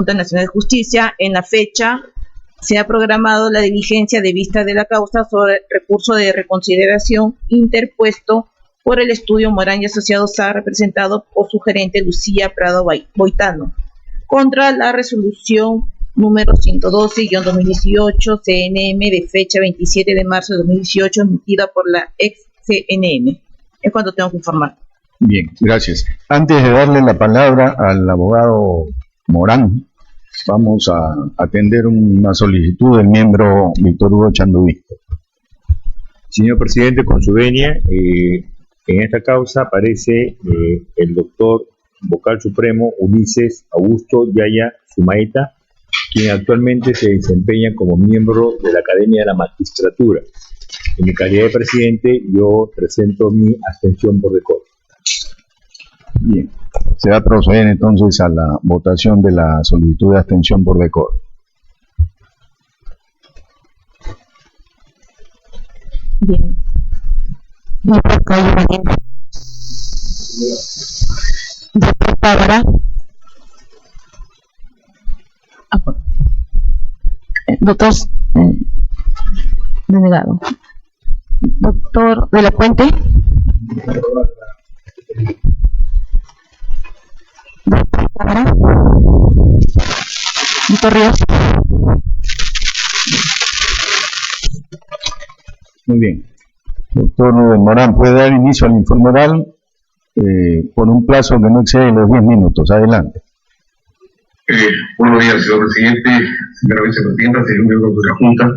Junta Nacional de Justicia, en la fecha se ha programado la diligencia de vista de la causa sobre el recurso de reconsideración interpuesto por el estudio Morán y Asociados A, representado por su gerente Lucía Prado Boitano, contra la resolución número 112-2018 CNM de fecha 27 de marzo de 2018, emitida por la ex CNM. Es cuanto tengo que informar. Bien, gracias. Antes de darle la palabra al abogado Morán, vamos a atender una solicitud del miembro Víctor Hugo Chanduví. Señor presidente, con su venia, en esta causa aparece el doctor vocal supremo Ulises Augusto Yaya Sumaeta, quien actualmente se desempeña como miembro de la Academia de la Magistratura. En mi calidad de presidente, yo presento mi abstención por decoro. Bien, se va a proceder entonces a la votación de la solicitud de abstención por decoro. Bien. Doctor denegado. Doctor de la Puente. Doctor Cámara. Doctor Ríos. Muy bien. Doctor Morán, puede dar inicio al informe oral por un plazo que no excede los 10 minutos. Adelante. Buenos días, señor presidente, señora vicepresidenta, señor miembro de la Junta.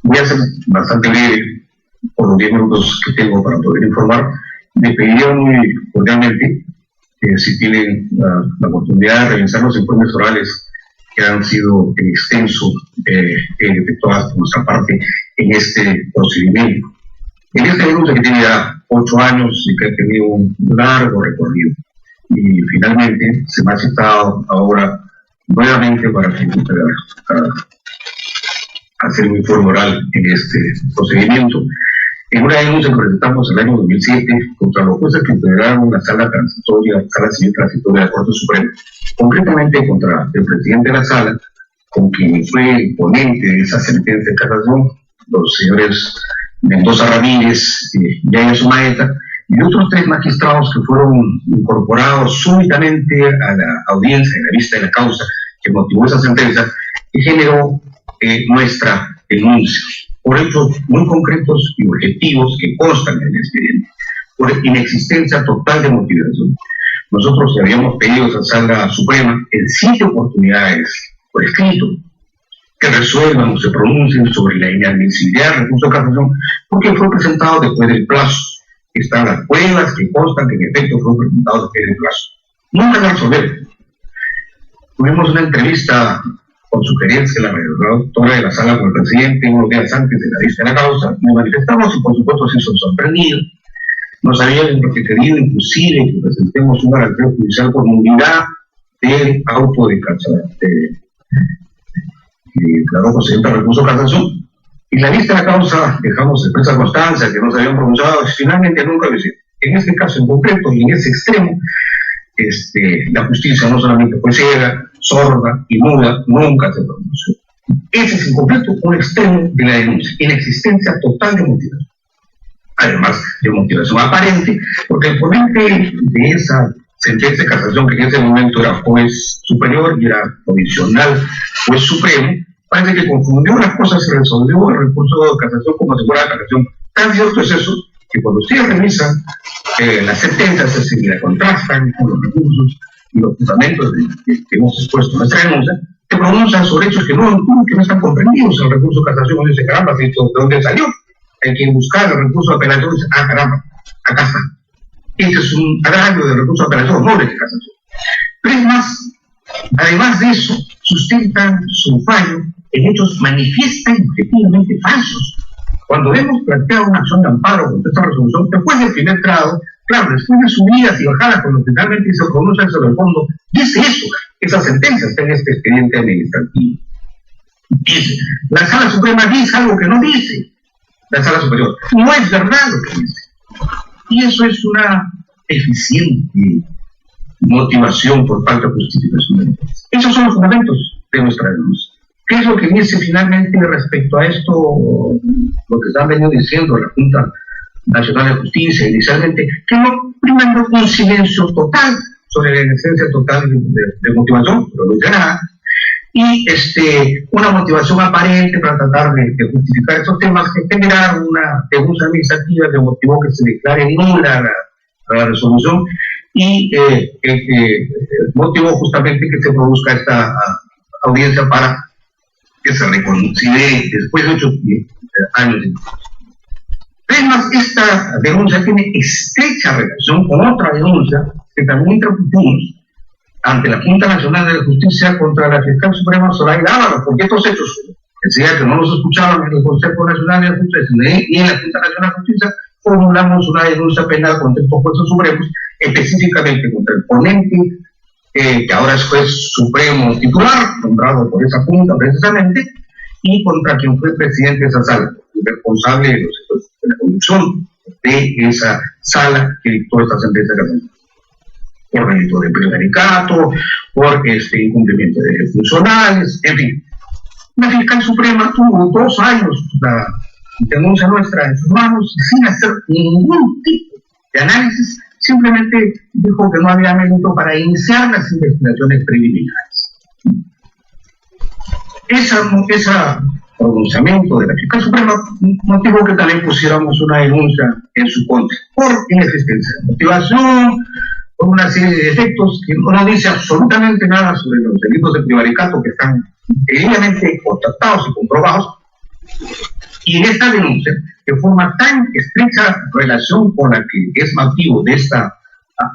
Voy a ser bastante breve por los 10 minutos que tengo para poder informar. Le pediría muy cordialmente si tienen la oportunidad de revisar los informes orales que han sido en extenso efectuados por nuestra parte en este procedimiento. En este denuncia que tiene ya 8 años y que ha tenido un largo recorrido, y finalmente se me ha citado ahora nuevamente para hacer un informe oral en este procedimiento. En una denuncia que presentamos en el año 2007 contra los jueces que integraron la sala civil transitoria de la Corte Suprema, concretamente contra el presidente de la sala, con quien fue el ponente de esa sentencia de casación, los señores Mendoza Ramírez y Yaya Sumaeta, y otros 3 magistrados que fueron incorporados súbitamente a la audiencia en la vista de la causa que motivó esa sentencia, y generó nuestra denuncia por hechos muy concretos y objetivos que constan en el expediente, por inexistencia total de motivación. Nosotros habíamos pedido a la Sala Suprema en 7 oportunidades por escrito que resuelvan o se pronuncien sobre la inadmisibilidad del recurso de casación, porque fue presentado después del plazo. Están las pruebas que constan que en efecto fue presentado después del plazo. Nunca se resolvieron. Tuvimos una entrevista con sugerencia de la doctora de la sala con el presidente unos días antes de la vista de la causa, y nos manifestamos y por supuesto se hizo sorprendido. Nos habían requerido inclusive que presentemos un garantía judicial por nulidad del auto de declaró procedente al recurso de casación. Y la vista de la causa dejamos expresa constancia que no se habían pronunciado y finalmente nunca lo hicieron. En este caso en concreto y en ese extremo, la justicia no solamente fue ciega, sorda y muda, nunca se pronunció. Ese es en concreto un extremo de la denuncia, inexistencia total de motivación. Además de motivación aparente, porque el ponente de esa sentencia de casación, que en ese momento era juez superior y era provisional juez supremo, parece que confundió las cosas y resolvió el recurso de casación como si fuera la casación. Tan cierto es eso que cuando ustedes revisan las sentencias, es decir, la contrastan con los recursos y los fundamentos que hemos expuesto en nuestra denuncia, se pronuncian sobre hechos que no están comprendidos en el recurso de casación. Uno dice, caramba, ¿de dónde salió? Hay que buscar el recurso de apelación y dice, caramba, acá está. Este es un agravio del recurso de apelación, no de casación. Pero es más, además de eso, sustentan su fallo en hechos manifiestan objetivamente falsos. Cuando hemos planteado una acción de amparo contra esta resolución, después del primer grado, claro, después de subidas y bajadas, cuando finalmente se pronuncia sobre el fondo, dice eso, esa sentencia está en este expediente administrativo. Dice, la Sala Suprema dice algo que no dice la Sala Superior. No es verdad lo que dice. Y eso es una eficiente motivación por falta de justificación. Esos son los fundamentos de nuestra denuncia. ¿Qué es lo que dice finalmente respecto a esto? Lo que están venido diciendo la Junta Nacional de Justicia inicialmente, que no, primero, un silencio total sobre la esencia total de motivación, pero no dice nada, y una motivación aparente para tratar de justificar estos temas que generaron una denuncia administrativa que motivó que se declare nula la resolución y motivó justamente que se produzca esta audiencia para que se reconsidere después de 8 años. Además, esta denuncia tiene estrecha relación con otra denuncia que también interpusimos ante la Junta Nacional de Justicia contra la Fiscal Suprema Zoraida Ábalos, porque estos hechos, decía que no los escuchaban en el Consejo Nacional de Justicia ni en la Junta Nacional de Justicia, formulamos una denuncia penal contra estos jueces supremos, específicamente contra el ponente, que ahora es juez supremo titular, nombrado por esa Junta precisamente, y contra quien fue presidente de esa sala, el responsable de la conducción de esa sala que dictó esta sentencia de por delito de prevaricato, por incumplimiento de derechos funcionales, en fin. La Fiscal Suprema tuvo 2 años la denuncia nuestra en sus manos sin hacer ningún tipo de análisis, simplemente dijo que no había mérito para iniciar las investigaciones preliminares. Ese pronunciamiento de la Fiscal Suprema motivó que también pusiéramos una denuncia en su contra por inexistencia de motivación, por una serie de defectos que no dice absolutamente nada sobre los delitos de prevaricato que están debidamente constatados y comprobados. Y en esta denuncia, que forma tan estrecha relación con la que es motivo de esta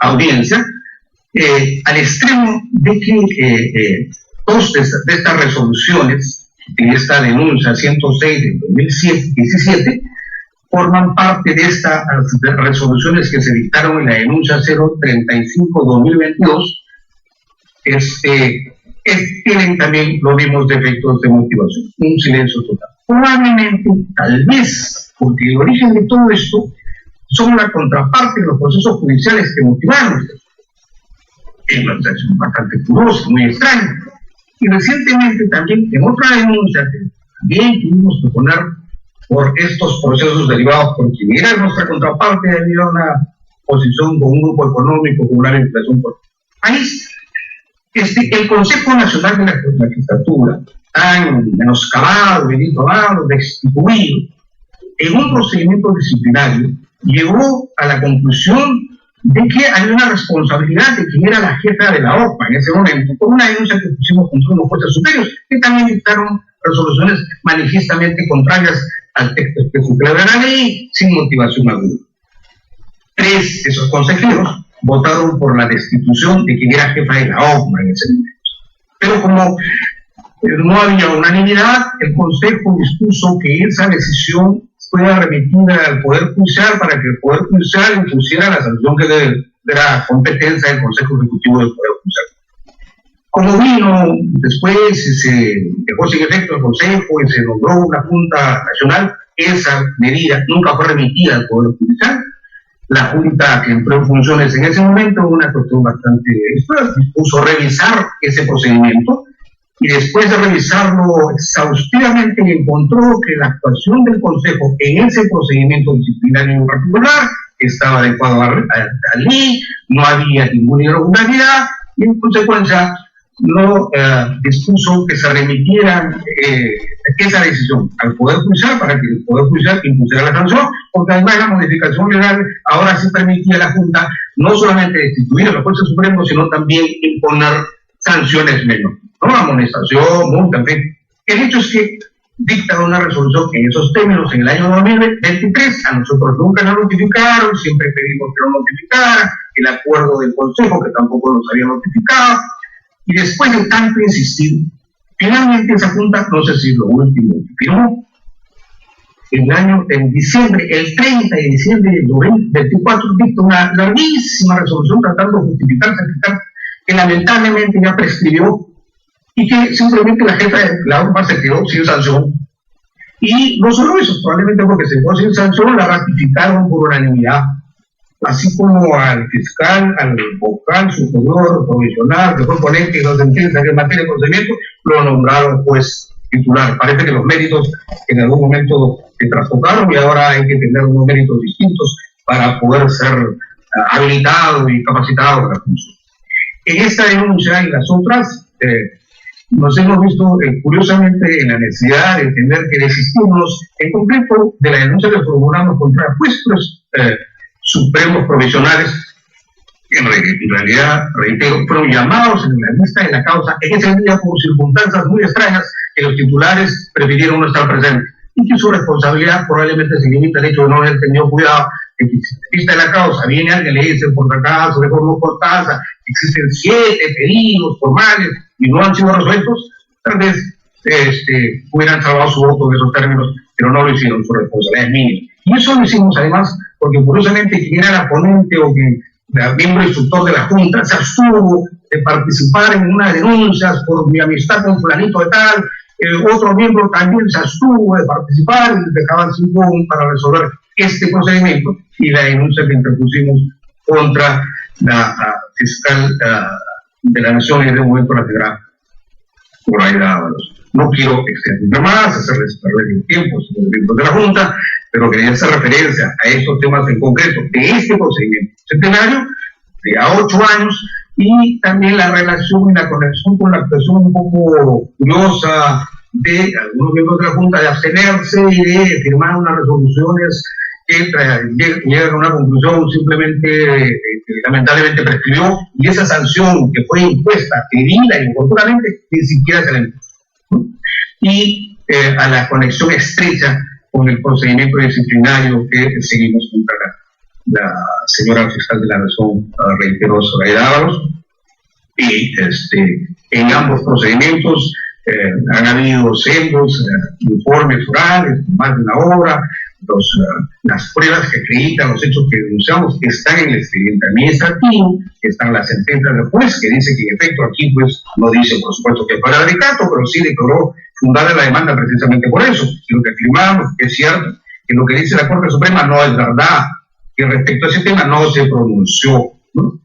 audiencia, al extremo de que 2 de estas resoluciones, en esta denuncia 106 de 2017, forman parte de estas resoluciones que se dictaron en la denuncia 035-2022, tienen también los mismos defectos de motivación, un silencio total. Probablemente, tal vez, porque el origen de todo esto son la contraparte de los procesos judiciales que motivaron esto. Es una situación bastante curiosa, muy extraña. Y recientemente también, en otra denuncia que también tuvimos que poner por estos procesos derivados, porque era nuestra contraparte debido a una posición con un grupo económico, con una vinculación por el país, el Consejo Nacional de la Magistratura, tan menoscabado, difamado, destituido, en un procedimiento disciplinario, llegó a la conclusión de que había una responsabilidad de quien era la jefa de la OPA en ese momento, por una denuncia que pusimos contra unos jueces superiores, que también dictaron resoluciones manifiestamente contrarias al texto específico de la ley, sin motivación alguna. 3 de esos consejeros votaron por la destitución de quien era jefa de la OPA en ese momento. Pero como no había unanimidad, el Consejo dispuso que esa decisión fuera remitida al Poder Judicial para que el Poder Judicial impusiera la sanción que era competencia del Consejo Ejecutivo del Poder Judicial. Como vino después, se dejó sin efecto el Consejo y se nombró una Junta Nacional, esa medida nunca fue remitida al Poder Judicial. La Junta que entró en funciones en ese momento, una cuestión bastante dispuso revisar ese procedimiento, y después de revisarlo exhaustivamente encontró que la actuación del Consejo en ese procedimiento disciplinario en particular estaba adecuado a la ley, no había ninguna irregularidad, y en consecuencia no dispuso que se remitiera esa decisión al Poder Judicial para que el Poder Judicial impusiera la sanción, porque además la modificación legal ahora sí permitía a la Junta no solamente destituir a los jueces supremos, sino también imponer sanciones menores, ¿no? Amonestación, multa, en fin. El hecho es que dicta una resolución en esos términos en el año 2023, a nosotros nunca nos notificaron, siempre pedimos que nos notificaran, el acuerdo del Consejo que tampoco nos había notificado, y después de tanto insistir, finalmente esa Junta, no sé si lo último que firmó, en diciembre, el 30 de diciembre del 2024, dicta una larguísima resolución tratando de justificar que lamentablemente ya prescribió y que simplemente la jefa de la OPA se quedó sin sanción. Y no solo eso, probablemente porque se quedó sin sanción, la ratificaron por unanimidad. así como al fiscal, al vocal superior, provisional, que fue ponente y no sentencia en materia de procedimiento, lo nombraron juez titular. Parece que los méritos en algún momento se trastocaron y ahora hay que tener unos méritos distintos para poder ser habilitado y capacitado para la función. En esta denuncia y las otras, nos hemos visto curiosamente en la necesidad de tener que desistirnos en concreto de la denuncia que formulamos contra jueces supremos provisionales, que en realidad, reitero, fueron llamados en la lista de la causa en ese día por circunstancias muy extrañas que los titulares prefirieron no estar presentes, y que su responsabilidad probablemente se limita al hecho de no haber tenido cuidado de que si en la lista de la causa viene alguien le dice por acaso, de forma cortasa, existen 7 pedidos formales y no han sido resueltos, tal vez hubieran salvado su voto en esos términos, pero no lo hicieron, su responsabilidad es mínima. Y eso lo hicimos además porque curiosamente quien era la ponente o quien era miembro instructor de la Junta se abstuvo de participar en unas denuncias por mi amistad con fulanito de tal, otro miembro también se abstuvo de participar y dejaban sin voz para resolver este procedimiento y la denuncia que interpusimos contra la fiscal de la Nación en ese momento, la federal Zoraida Ábalos. No quiero extender más, hacerles perder el tiempo a los miembros de la Junta, pero quería hacer referencia a estos temas en concreto de este procedimiento centenario de a 8 años y también la relación y la conexión con la actuación un poco curiosa de algunos miembros de la Junta de abstenerse y de firmar unas resoluciones que llegan a una conclusión simplemente lamentablemente prescribió, y esa sanción que fue impuesta, herida y oportunamente, ni siquiera se la impuso, ¿no? Y a la conexión estrecha con el procedimiento disciplinario que seguimos contra la señora fiscal de la Nación, reitero, Zoraida Ábalos, y en ambos procedimientos han habido sendos informes orales, más de una hora, las pruebas que acreditan los hechos que denunciamos están en el expediente administrativo, están las sentencias del juez, que dice que en efecto aquí pues no dice por supuesto que fue el decato, pero sí declaró fundada la demanda precisamente por eso. Y lo que afirmamos es cierto, que lo que dice la Corte Suprema no es verdad, que respecto a ese tema no se pronunció, ¿no?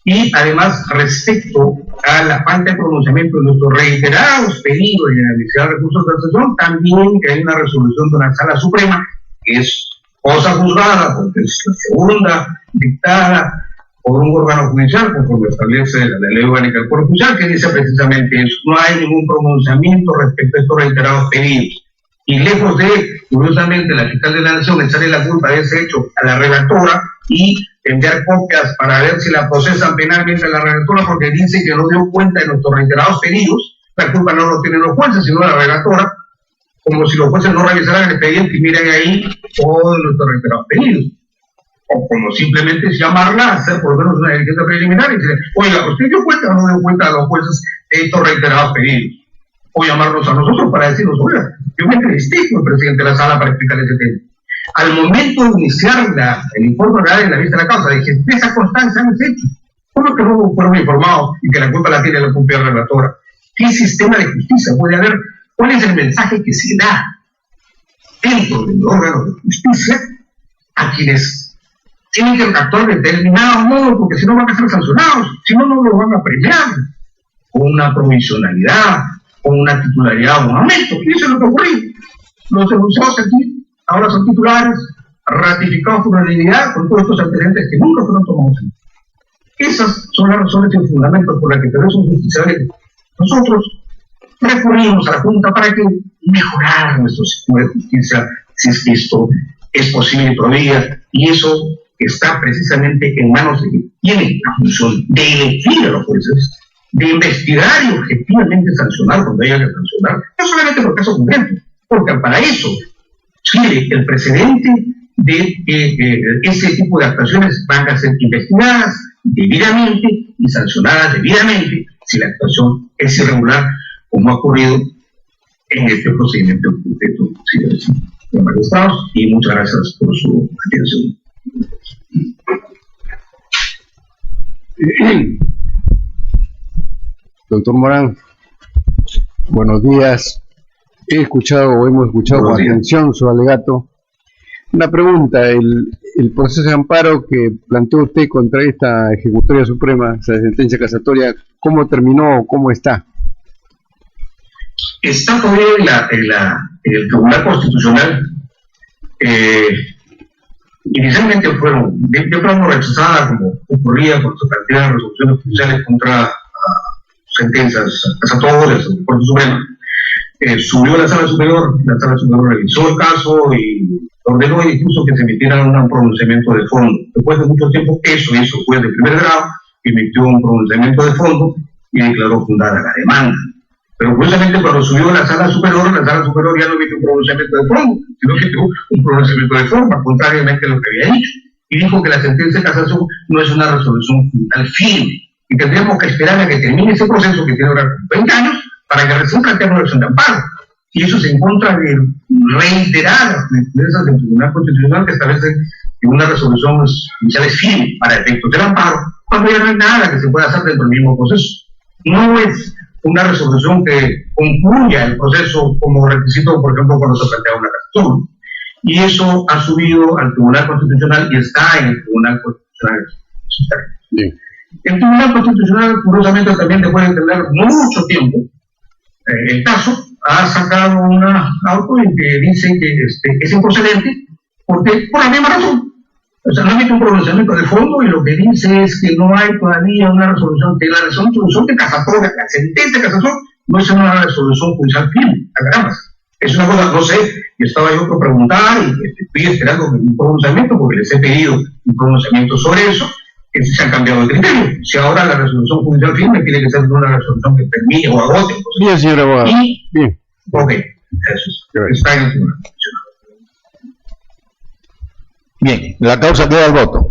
Y además, respecto a la falta de pronunciamiento de nuestros reiterados pedidos de la necesidad de recursos de asesión, también que hay una resolución de una Sala Suprema, que es cosa juzgada, porque es la segunda dictada por un órgano judicial, conforme establece la ley orgánica del Poder Judicial, que dice precisamente eso: no hay ningún pronunciamiento respecto a estos reiterados pedidos. Y lejos de, curiosamente, la fiscal de la Nación echarle la culpa de ese hecho a la relatora y enviar copias para ver si la procesan penalmente a la relatora porque dice que no dio cuenta de nuestros reiterados pedidos, la culpa no lo tienen los jueces, sino la relatora, como si los jueces no revisaran el expediente y miren ahí todos nuestros reiterados pedidos. O como simplemente llamarla a hacer por lo menos una diligencia preliminar y decir, oiga, ¿usted dio cuenta o no dio cuenta a los jueces de estos reiterados pedidos? O llamarnos a nosotros para decirnos, oiga, yo me entrevisté con el presidente de la sala para explicar ese tema. Al momento de iniciar el informe real en la vista de la causa, dije, de esa constancia han hecho. ¿Cómo que no fueron informados y que la culpa la tiene la propia relatora? ¿Qué sistema de justicia puede haber? ¿Cuál es el mensaje que se da dentro del órgano de justicia a quienes tienen que actuar de determinado modo, porque si no van a ser sancionados, si no, no los van a premiar con una provisionalidad, con una titularidad o un aumento? Y eso es lo que ocurrió. Los denunciados aquí ahora son titulares, ratificados por unanimidad con todos estos antecedentes que nunca fueron tomados en cuenta. Esas son las razones y los fundamentos por las que tenemos un justiciable. Nosotros recurrimos a la Junta para que mejorara nuestro sistema de justicia, si es que esto es posible todavía, y eso está precisamente en manos de quien tiene la función de elegir a los jueces, de investigar y objetivamente sancionar cuando haya que sancionar, no solamente por caso concreto, porque para eso Chile, el precedente de ese tipo de actuaciones van a ser investigadas debidamente y sancionadas debidamente si la actuación es irregular, como ha ocurrido en este procedimiento concreto, señores magistrados, y muchas gracias por su atención. Doctor Morán, buenos días. Hemos escuchado con atención su alegato. Una pregunta, el proceso de amparo que planteó usted contra esta Ejecutoria Suprema, esa sentencia casatoria, ¿cómo terminó o cómo está? Está todavía en el Tribunal Constitucional. Inicialmente fueron rechazadas, como ocurría con su cantidad de resoluciones judiciales contra sentencias casatorias del Corte Suprema. Subió a la Sala Superior revisó el caso y ordenó incluso que se emitiera un pronunciamiento de fondo. Después de mucho tiempo, eso fue de primer grado, emitió un pronunciamiento de fondo y declaró fundada la demanda. Pero curiosamente, cuando subió a la Sala Superior ya no emitió un pronunciamiento de fondo, sino que tuvo un pronunciamiento de forma, contrariamente a lo que había dicho, y dijo que la sentencia de casación no es una resolución judicial firme, y tendríamos que esperar a que termine ese proceso que tiene ahora 20 años para que recién planteemos una acción de amparo. Y eso se en contra de reiterar las sentencias del Tribunal Constitucional que establecen que una resolución judicial es firme para efectos del amparo, cuando ya no hay nada que se pueda hacer dentro del mismo proceso. No es una resolución que concluya el proceso como requisito, por ejemplo, cuando se plantea una casación. Y eso ha subido al Tribunal Constitucional y está en el Tribunal Constitucional. Bien. El Tribunal Constitucional, curiosamente, también después de tener mucho tiempo el caso, ha sacado un auto en que dice que es improcedente, porque por la misma razón. O sea, no hay un pronunciamiento de fondo y lo que dice es que no hay todavía una resolución, que la resolución de casatoria, la sentencia de casación, no es una resolución judicial firme, caramba. Es una cosa, no sé, y estaba yo por preguntar y estoy esperando un pronunciamiento porque les he pedido un pronunciamiento sobre eso, que se han cambiado de criterio. Si ahora la resolución judicial firme tiene que ser una resolución que termine o agote. Bien, señor abogado. Bien. Ok, eso está en el tribunal. Bien, la causa queda al voto.